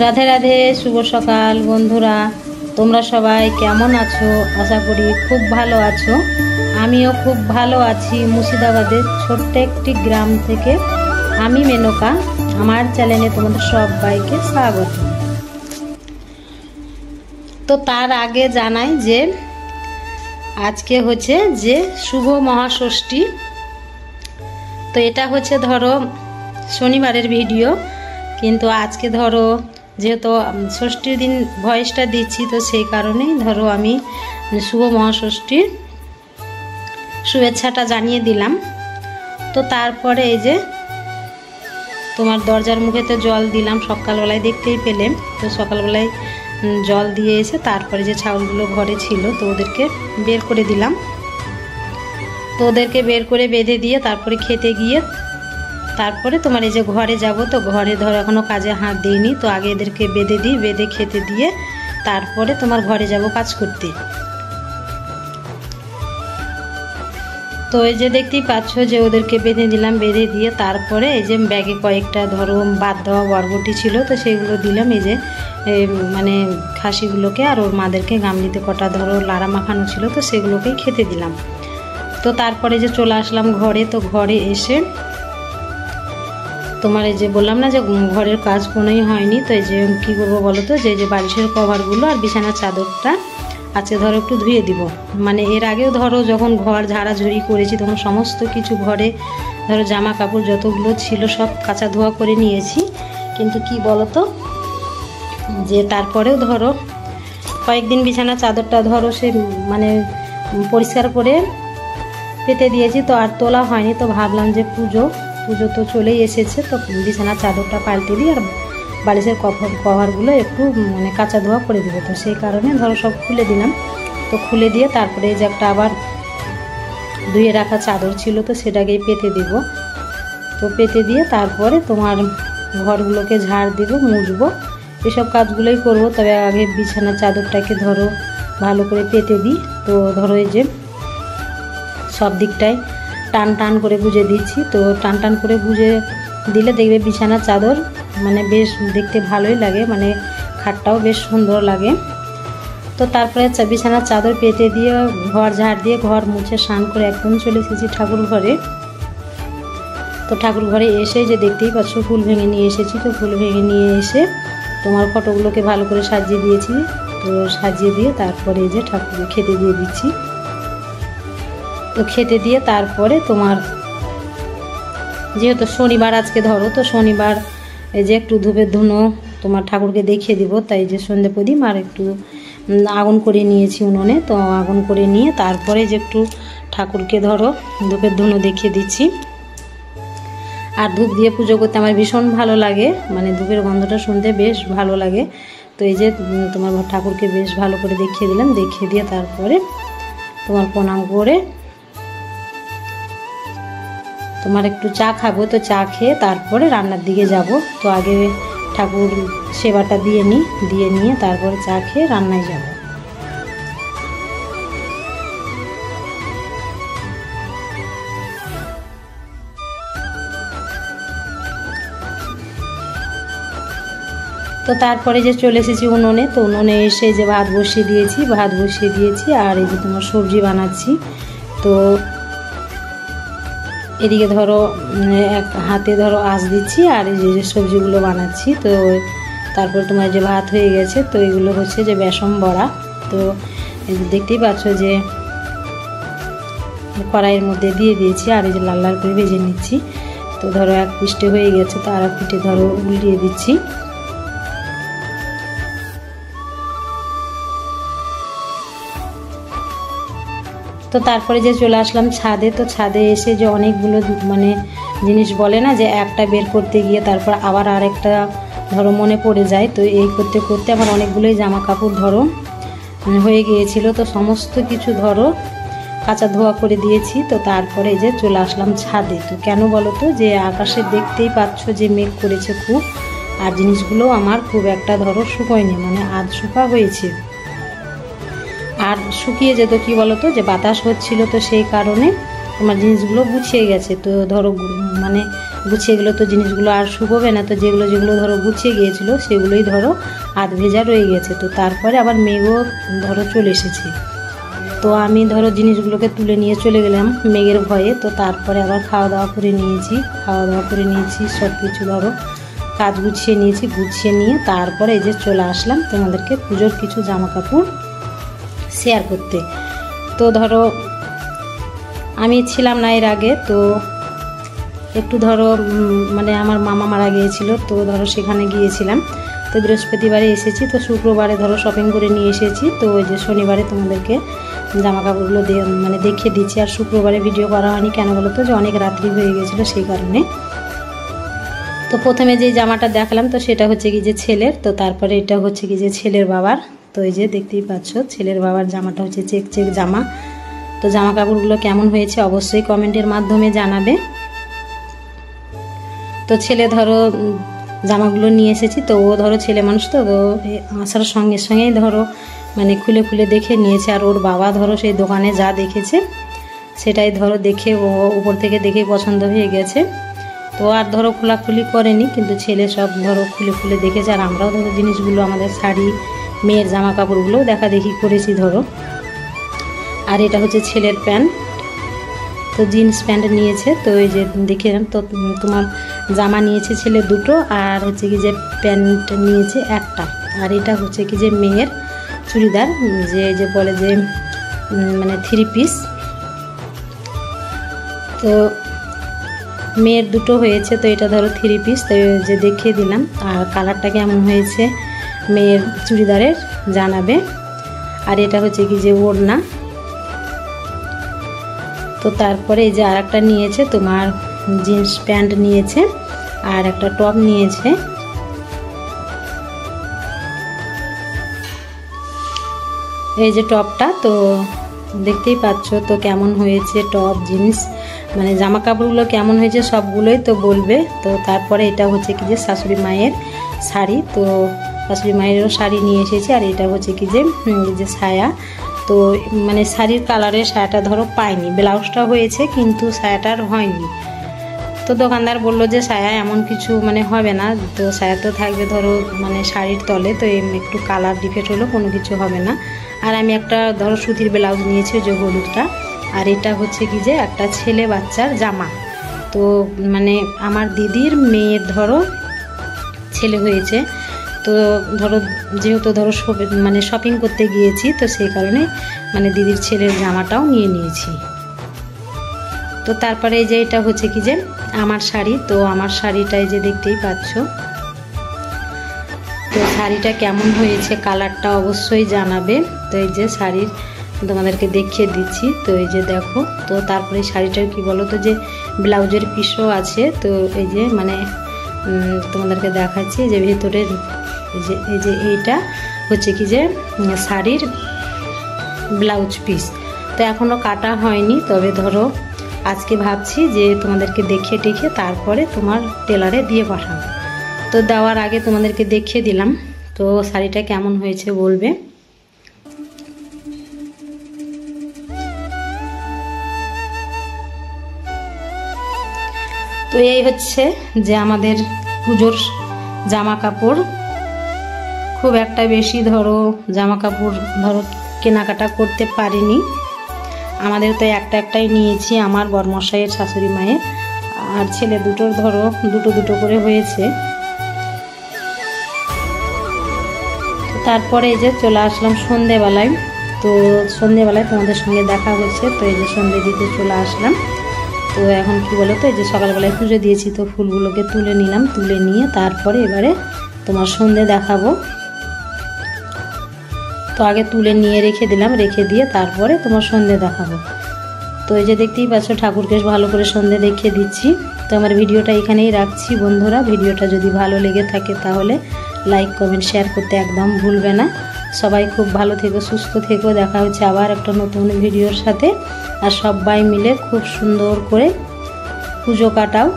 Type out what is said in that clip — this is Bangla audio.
রাধে রাধে, শুভ সকাল বন্ধুরা। তোমরা সবাই কেমন আছো? আশা করি খুব ভালো আছো। আমিও খুব ভালো আছি। মুর্শিদাবাদের ছোট্ট একটি গ্রাম থেকে আমি মেনকা। আমার চ্যানেলে তোমাদের সবাইকে স্বাগত। তো তার আগে জানাই যে আজকে হচ্ছে যে শুভ মহাষষ্ঠী। তো এটা হচ্ছে ধরো শনিবারের ভিডিও, কিন্তু আজকে ধরো যেহেতু ষষ্ঠীর দিন ভয়েসটা দিচ্ছি, তো সেই কারণেই ধরো আমি শুভ মহাষষ্ঠীর শুভেচ্ছাটা জানিয়ে দিলাম। তো তারপরে এই যে তোমার দরজার মুখেতে জল দিলাম সকালবেলায়, দেখতেই পেলেন। তো সকালবেলায় জল দিয়ে এসে তারপরে যে ছাগলগুলো ঘরে ছিল তো ওদেরকে বের করে দিলাম। তো ওদেরকে বের করে বেঁধে দিয়ে তারপরে খেতে গিয়ে তারপরে তোমার এই যে ঘরে যাব। তো ঘরে ধরো এখনও কাজে হাত দিইনি, তো আগে এদেরকে বেঁধে দিই, বেঁধে খেতে দিয়ে তারপরে তোমার ঘরে যাব কাজ করতে। তো এই যে দেখতেই পাচ্ছ যে ওদেরকে বেঁধে দিলাম, বেঁধে দিয়ে তারপরে এই যে ব্যাগে কয়েকটা ধরো বাদ দেওয়া বরবটি ছিল, তো সেইগুলো দিলাম এই যে মানে খাসিগুলোকে, আর ওর মাদেরকে গামলিতে কটা ধরো লাড়া মাখানো ছিল, তো সেগুলোকেই খেতে দিলাম। তো তারপরে যে চলে আসলাম ঘরে। তো ঘরে এসে তোমার এই যে বললাম না যে ঘরের কাজ কোনোই হয়নি। তো এই যে কী করবো বলো তো, যে বালিশের কভারগুলো আর বিছানার চাদরটা আজকে ধরো একটু ধুয়ে দিব। মানে এর আগেও ধরো যখন ঘর ঝাড়াঝুড়ি করেছি তখন সমস্ত কিছু ঘরে ধরো জামা কাপড় যতগুলো ছিল সব কাচা ধোয়া করে নিয়েছি, কিন্তু কি বলো তো যে তারপরেও ধরো কয়েকদিন বিছানার চাদরটা ধরো সে মানে পরিষ্কার করে পেতে দিয়েছি, তো আর তোলা হয়নি। তো ভাবলাম যে পুজো তো চলেই এসেছে, তো বিছানার চাদরটা পাল্টে দিই আর বালিশের কভারগুলো একটু মানে কাঁচা ধোয়া করে দেবো। তো সেই কারণে ধরো সব খুলে দিলাম। তো খুলে দিয়ে তারপরে যে একটা আবার ধুয়ে রাখা চাদর ছিল, তো সেটাকেই পেতে দেব। তো পেতে দিয়ে তারপরে তোমার ঘরগুলোকে ঝাড় দেব, মুছবো, এসব কাজগুলোই করব। তবে আগে বিছানার চাদরটাকে ধরো ভালো করে পেতে দিই। তো ধরো এই যে সব দিকটায় টান টান করে গুজে দিচ্ছি। তো টান টান করে গুজে দিলে দেখবে বিছানার চাদর মানে বেশ দেখতে ভালোই লাগে, মানে খাটটাও বেশ সুন্দর লাগে। তো তারপরে বিছানার চাদর পেতে দিয়ে ঘর ঝাড় দিয়ে ঘর মুছে স্নান করে একদম চলে এসেছি ঠাকুর ঘরে। তো ঠাকুর ঘরে এসে যে দেখতেই পাচ্ছ ফুল ভেঙে নিয়ে এসেছি। তো ফুল ভেঙে নিয়ে এসে তোমার ফটোগুলোকে ভালো করে সাজিয়ে দিয়েছি। তো সাজিয়ে দিয়ে তারপরে এই যে ঠাকুরকে খেতে দিয়ে দিচ্ছি। তো খেতে দিয়ে তারপরে তোমার যেহেতু শনিবার আজকে ধরো, তো শনিবার এই যে একটু ধূপের ধুনো তোমার ঠাকুরকে দেখিয়ে দিব, তাই যে সন্ধে প্রদীপ আর একটু আগুন করে নিয়েছি উনুনে। তো আগুন করে নিয়ে তারপরে যে একটু ঠাকুরকে ধরো ধূপের ধুনো দেখিয়ে দিচ্ছি। আর ধূপ দিয়ে পুজো করতে আমার ভীষণ ভালো লাগে, মানে ধূপের গন্ধটা শুনতে বেশ ভালো লাগে। তো এই যে তোমার ঠাকুরকে বেশ ভালো করে দেখিয়ে দিলাম, দেখিয়ে দিয়ে তারপরে তোমার প্রণাম করে তোমার একটু চা খাবো। তো চা খেয়ে তারপরে রান্নার দিকে যাব। তো আগে ঠাকুর সেবাটা দিয়ে নিয়ে তারপরে চা খেয়ে রান্নায় যাব। তো তারপরে যে চলে এসেছি উনুনে। তো উনুনে এসে যে ভাত বসিয়ে দিয়েছি আর এই যে তোমার সবজি বানাচ্ছি। তো এদিকে ধরো এক হাতে ধরো আঁচ দিচ্ছি আর এই যে সবজিগুলো বানাচ্ছি। তো তারপর তোমার যে ভাত হয়ে গেছে। তো এগুলো হচ্ছে যে বেসন বড়া। তো দেখতেই পাচ্ছ যে কড়াইয়ের মধ্যে দিয়ে দিয়েছি আর এই যে লাল লাল করে ভেজে নিচ্ছি। তো ধরো এক পিঠে হয়ে গেছে, তো আর এক পিঠে ধরো উল্টিয়ে দিচ্ছি। তো তারপরে যে চলে আসলাম ছাদে। তো ছাদে এসে যে অনেকগুলো মানে জিনিস বলে না যে একটা বের করতে গিয়ে তারপর আবার আরেকটা ধরো মনে পড়ে যায়। তো এই করতে করতে আমার অনেকগুলোই জামা কাপড় ধরো হয়ে গিয়েছিল। তো সমস্ত কিছু ধরো কাঁচা ধোয়া করে দিয়েছি। তো তারপরে যে চলে আসলাম ছাদে। তো কেন বলো তো, যে আকাশে দেখতেই পাচ্ছ যে মেঘ করেছে খুব, আর জিনিসগুলো আমার খুব একটা ধরো শুকোয়নি, মানে আধ শুকা হয়েছে। আর শুকিয়ে যেত কি বলতো, যে বাতাস হচ্ছিল, তো সেই কারণে তোমার জিনিসগুলো গুছিয়ে গেছে। তো ধরো মানে গুছিয়ে গেলো তো জিনিসগুলো আর শুকোবে না, তো যেগুলো যেগুলো ধরো গুছিয়ে গিয়েছিলো সেগুলোই ধরো আধ ভেজা রয়ে গেছে। তো তারপরে আবার মেঘও ধরো চলে এসেছে, তো আমি ধরো জিনিসগুলোকে তুলে নিয়ে চলে গেলাম মেঘের ভয়ে। তো তারপরে আবার খাওয়া দাওয়া করে নিয়েছি সব কিছু ধরো কাজ গুছিয়ে নিয়েছি, গুছিয়ে নিয়ে তারপরে এই যে চলে আসলাম তোমাদেরকে পুজোর কিছু জামা কাপড় শেয়ার করতে। তো ধরো আমি ছিলাম না এর আগে, তো একটু ধরো মানে আমার মামা মারা গিয়েছিল, তো ধরো সেখানে গিয়েছিলাম। তো বৃহস্পতিবারে এসেছি, তো শুক্রবারে ধরো শপিং করে নিয়ে এসেছি। তো ওই যে শনিবারে তোমাদেরকে জামা কাপড়গুলো মানে দেখিয়ে দিচ্ছি। আর শুক্রবারে ভিডিও করা হয়নি কেন বলো তো, যে অনেক রাত্রি হয়ে গেছিলো সেই কারণে। তো প্রথমে যে জামাটা দেখালাম তো সেটা হচ্ছে কি যে ছেলের, তো তারপরে এটা হচ্ছে কি যে ছেলের বাবার। তো এই যে দেখতেই পাচ্ছ ছেলের বাবার জামাটা হচ্ছে চেক চেক জামা। তো জামা কাপড়গুলো কেমন হয়েছে অবশ্যই কমেন্টের মাধ্যমে জানাবে। তো ছেলে ধরো জামাগুলো নিয়ে এসেছি, তো ও ধরো ছেলে মানুষ তো আসার সঙ্গে সঙ্গেই ধরো মানে খুলে খুলে দেখে নিয়েছে। আর ওর বাবা ধরো সেই দোকানে যা দেখেছে সেটাই ধরো দেখে ও উপর থেকে দেখে পছন্দ হয়ে গেছে। তো আর ধরো খোলাখুলি করেনি, কিন্তু ছেলে সব ধরো খুলে খুলে দেখেছে। আর আমরাও ধরো জিনিসগুলো আমাদের শাড়ি মেয়ের জামা কাপড়গুলোও দেখা দেখি করেছি ধরো। আর এটা হচ্ছে ছেলের প্যান্ট, তো জিন্স প্যান্ট নিয়েছে। তো এই যে দেখে তো তোমার জামা নিয়েছে ছেলে দুটো, আর হচ্ছে কি যে প্যান্ট নিয়েছে একটা। আর এটা হচ্ছে কি যে মেয়ের চুড়িদার, যে বলে যে মানে 3 পিস। তো মেয়ের দুটো হয়েছে, তো এটা ধরো 3 পিস, তো যে দেখিয়ে দিলাম। আর কালারটা কেমন হয়েছে মেয়ের চুড়িদারের জানাবে। আর এটা হচ্ছে কি যে ওড়না। তো তারপরে এই যে আর একটা নিয়েছে তোমার জিন্স প্যান্ট নিয়েছে, আর একটা টপ নিয়েছে। এই যে টপটা, তো দেখতেই পাচ্ছ তো কেমন হয়েছে টপ জিন্স মানে জামা কাপড়গুলো কেমন হয়েছে সবগুলোই তো বলবে। তো তারপরে এটা হচ্ছে কি যে শাশুড়ি মায়ের শাড়ি, তো শাশুড়ি মায়েরও শাড়ি নিয়ে এসেছি। আর এটা হচ্ছে কি যে সায়া, তো মানে শাড়ির কালারের সায়াটা ধরো পাইনি, ব্লাউজটা হয়েছে কিন্তু সায়াটার হয়নি। তো দোকানদার বলল যে সায়া এমন কিছু মানে হবে না, তো সায়া তো থাকবে ধরো মানে শাড়ির তলে, তো একটু কালার ডিফেক্ট হলো কোনো কিছু হবে না। আর আমি একটা ধরো সুতির ব্লাউজ নিয়েছি যে হলুদটা। আর এটা হচ্ছে কি যে একটা ছেলে বাচ্চার জামা, তো মানে আমার দিদির মেয়ের ধরো ছেলে হয়েছে। তো ধরো যেহেতু ধরো মানে শপিং করতে গিয়েছি, তো সেই কারণে মানে দিদির ছেলের জামাটাও নিয়ে নিয়েছি। তো তারপরে এই যে এটা হচ্ছে কি যে আমার শাড়ি, তো আমার শাড়িটাই যে দেখতেই পাচ্ছ। তো শাড়িটা কেমন হয়েছে কালারটা অবশ্যই জানাবে। তো এই যে শাড়ির তোমাদেরকে দেখিয়ে দিচ্ছি, তো এই যে দেখো। তো তারপরে শাড়িটার কি বলো তো যে ব্লাউজের পিসও আছে, তো এই যে মানে তোমাদেরকে দেখাচ্ছি যে ভেতরের এই যে এইটা হচ্ছে কি যে শাড়ির ব্লাউজ পিস। তো এখনও কাটা হয়নি, তবে ধরো আজকে ভাবছি যে তোমাদেরকে দেখিয়ে টেখে তারপরে তোমার টেলারে দিয়ে পাঠাবো। তো দেওয়ার আগে তোমাদেরকে দেখিয়ে দিলাম। তো শাড়িটা কেমন হয়েছে বলবে। তো এই হচ্ছে যে আমাদের পুজোর জামা কাপড়। খুব একটা বেশি ধরো জামা কাপড় ধরো কেনাকাটা করতে পারিনি, আমাদের তো একটাই নিয়েছি, আমার বরমশাইয়ের শাশুড়ি মায়ের আর ছেলে দুটোর ধরো দুটো করে হয়েছে। তারপরে এই যে চলে আসলাম সন্ধেবেলায়। তো সন্ধেবেলায় তোমাদের সঙ্গে দেখা হচ্ছে, তো এই যে সন্ধে দিতে চলে আসলাম। তো এখন কি বলো তো এই যে সকালবেলায় পুজো দিয়েছি, তো ফুলগুলোকে তুলে নিলাম, তুলে নিয়ে তারপরে এবারে তোমার সন্ধে দেখাবো। তো আগে তুলে নিয়ে রেখে দিলাম, রেখে দিয়ে তারপরে তোমার সন্ধে দেখাবো। তো এই যে দেখতেই পাচ্ছ ঠাকুরকে ভালো করে সন্ধে দেখিয়ে দিচ্ছি। তো আমার ভিডিওটা এখানেই রাখছি বন্ধুরা। ভিডিওটা যদি ভালো লেগে থাকে তাহলে লাইক কমেন্ট শেয়ার করতে একদম ভুলবে না। সবাই খুব ভালো থেকো, সুস্থ থেকো। দেখা হচ্ছে আবার একটা নতুন ভিডিওর সাথে। আর সবাই মিলে খুব সুন্দর করে পুজো কাটাও।